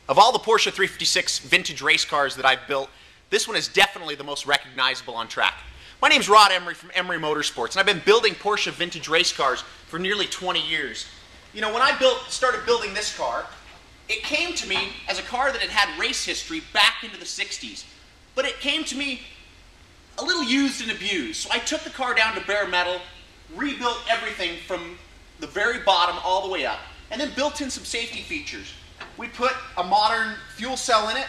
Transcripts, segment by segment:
Of all the Porsche 356 vintage race cars that I've built, this one is definitely the most recognizable on track. My name's Rod Emory from Emory Motorsports, and I've been building Porsche vintage race cars for nearly 20 years. You know, when I started building this car, it came to me as a car that had had race history back into the 60s. But it came to me a little used and abused. So I took the car down to bare metal, rebuilt everything from the very bottom all the way up, and then built in some safety features. We put a modern fuel cell in it,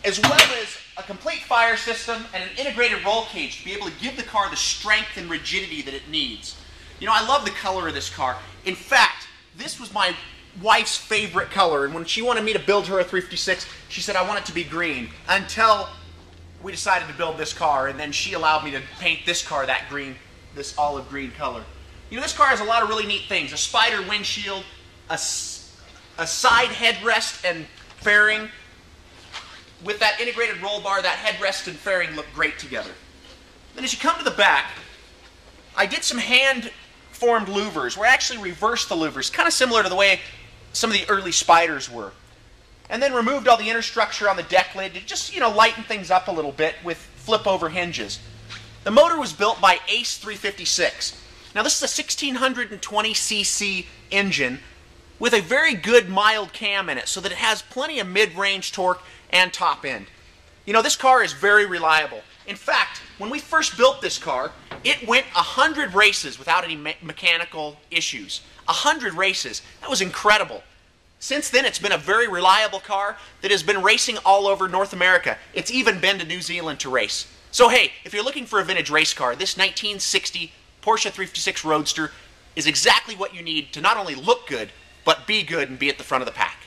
as well as a complete fire system and an integrated roll cage to be able to give the car the strength and rigidity that it needs. You know, I love the color of this car. In fact, this was my wife's favorite color, and when she wanted me to build her a 356, she said, I want it to be green, until we decided to build this car, and then she allowed me to paint this car that green, this olive green color. You know, this car has a lot of really neat things. A spider windshield, a side headrest and fairing. With that integrated roll bar, that headrest and fairing look great together. Then as you come to the back, I did some hand-formed louvers, where I actually reversed the louvers, kind of similar to the way some of the early Spiders were. And then removed all the inner structure on the deck lid to just, you know, lighten things up a little bit with flip-over hinges. The motor was built by Ace 356. Now this is a 1620cc engine with a very good mild cam in it, so that it has plenty of mid-range torque and top end. You know, this car is very reliable. In fact, when we first built this car, it went 100 races without any mechanical issues. 100 races. That was incredible. Since then, it's been a very reliable car that has been racing all over North America. It's even been to New Zealand to race. So hey, if you're looking for a vintage race car, this 1960 Porsche 356 Roadster is exactly what you need to not only look good, but be good and be at the front of the pack.